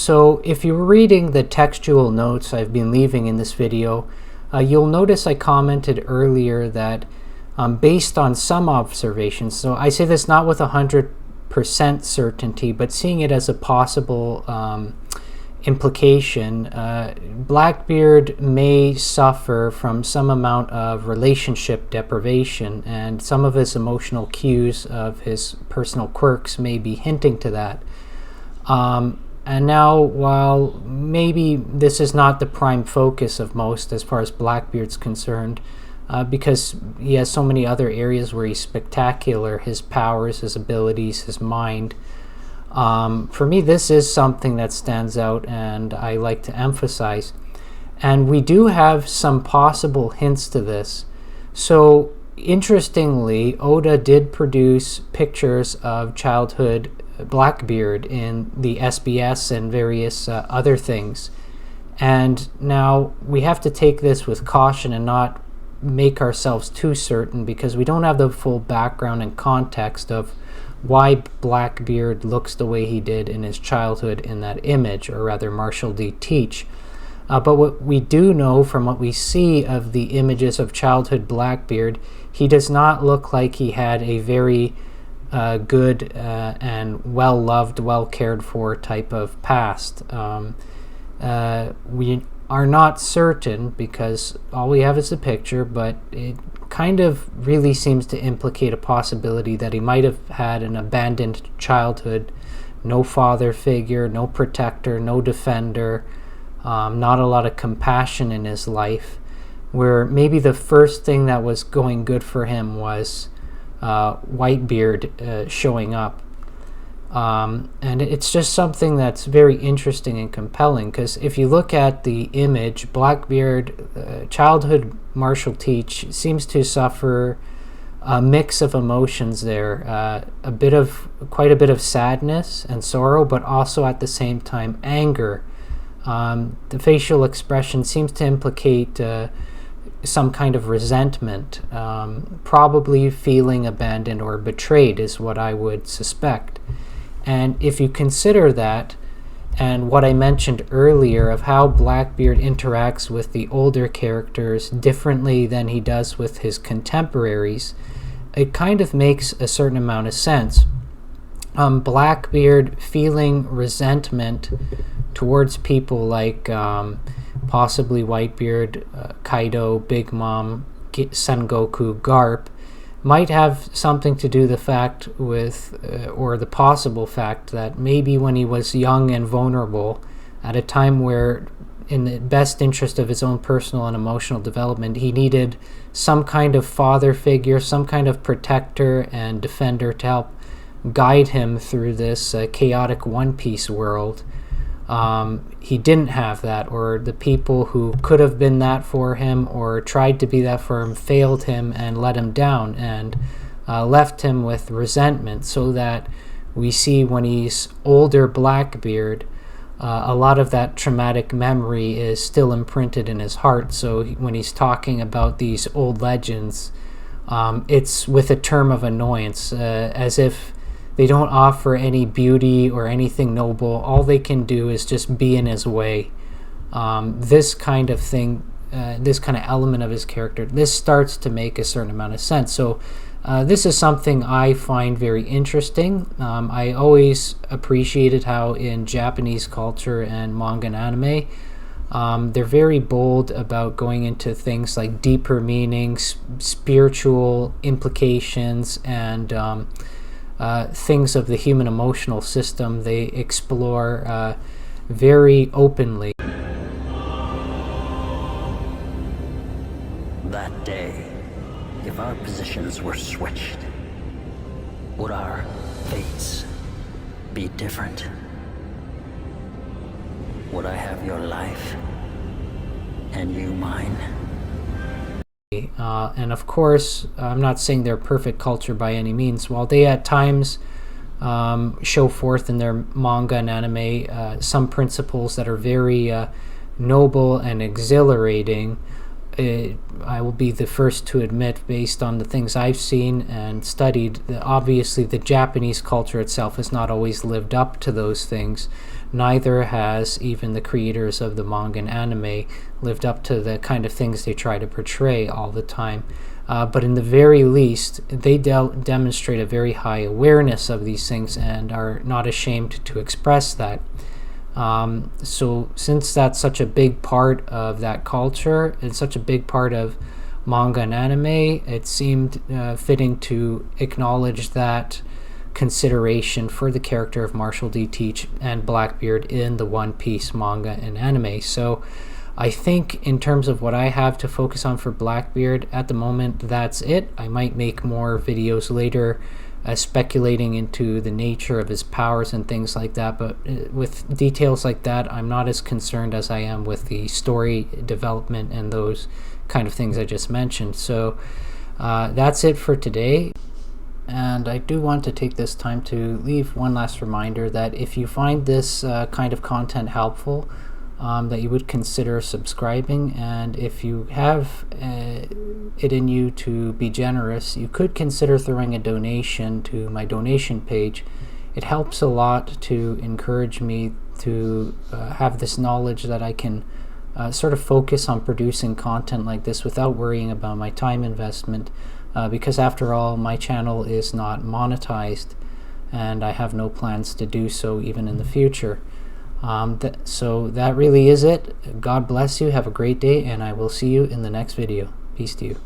So if you were reading the textual notes I've been leaving in this video, you'll notice I commented earlier that based on some observations, so I say this not with 100% certainty, but seeing it as a possible implication, Blackbeard may suffer from some amount of relationship deprivation, and some of his emotional cues of his personal quirks may be hinting to that. And now, while maybe this is not the prime focus of most as far as Blackbeard's concerned, because he has so many other areas where he's spectacular, his powers, his abilities, his mind, for me this is something that stands out and I like to emphasize. And we do have some possible hints to this. So interestingly, Oda did produce pictures of childhood Blackbeard in the SBS and various other things. And now we have to take this with caution and not make ourselves too certain, because we don't have the full background and context of why Blackbeard looks the way he did in his childhood in that image, or rather Marshall D. Teach. But what we do know from what we see of the images of childhood Blackbeard, he does not look like he had a very good and well-loved, well-cared-for type of past. We are not certain because all we have is a picture, but it kind of really seems to implicate a possibility that he might have had an abandoned childhood, no father figure, no protector, no defender, not a lot of compassion in his life, where maybe the first thing that was going good for him was Whitebeard showing up. And it's just something that's very interesting and compelling, because if you look at the image, Blackbeard, childhood Marshall Teach, seems to suffer a mix of emotions there, quite a bit of sadness and sorrow, but also at the same time anger. The facial expression seems to implicate some kind of resentment, probably feeling abandoned or betrayed is what I would suspect. And if you consider that, and what I mentioned earlier of how Blackbeard interacts with the older characters differently than he does with his contemporaries, it kind of makes a certain amount of sense. Blackbeard feeling resentment towards people like possibly Whitebeard, Kaido, Big Mom, Sengoku, Garp, might have something to do the fact with, or the possible fact that maybe when he was young and vulnerable, at a time where in the best interest of his own personal and emotional development, he needed some kind of father figure, some kind of protector and defender to help guide him through this chaotic One Piece world. He didn't have that, or the people who could have been that for him or tried to be that for him failed him and let him down, and left him with resentment, so that we see when he's older Blackbeard, a lot of that traumatic memory is still imprinted in his heart. So when he's talking about these old legends, it's with a term of annoyance, as if they don't offer any beauty or anything noble. All they can do is just be in his way. This kind of thing, this kind of element of his character, this starts to make a certain amount of sense. So this is something I find very interesting. I always appreciated how in Japanese culture and manga and anime, they're very bold about going into things like deeper meanings, spiritual implications, and things of the human emotional system. They explore very openly. That day, if our positions were switched, would our fates be different? Would I have your life and you mine? And of course, I'm not saying they're perfect culture by any means. While they at times show forth in their manga and anime some principles that are very noble and exhilarating, I will be the first to admit, based on the things I've seen and studied, that obviously the Japanese culture itself has not always lived up to those things, neither has even the creators of the manga and anime lived up to the kind of things they try to portray all the time. But in the very least, they demonstrate a very high awareness of these things and are not ashamed to express that. So since that's such a big part of that culture and such a big part of manga and anime, it seemed fitting to acknowledge that consideration for the character of Marshall D. Teach and Blackbeard in the One Piece manga and anime. So I think in terms of what I have to focus on for Blackbeard at the moment, that's it. I might make more videos later speculating into the nature of his powers and things like that, but with details like that, I'm not as concerned as I am with the story development and those kind of things I just mentioned. So that's it for today. And I do want to take this time to leave one last reminder that if you find this kind of content helpful, that you would consider subscribing, and if you have it in you to be generous, you could consider throwing a donation to my donation page. It helps a lot to encourage me to have this knowledge that I can sort of focus on producing content like this without worrying about my time investment, because after all, my channel is not monetized and I have no plans to do so even in the future. So that really is it. God bless you. Have a great day, and I will see you in the next video. Peace to you.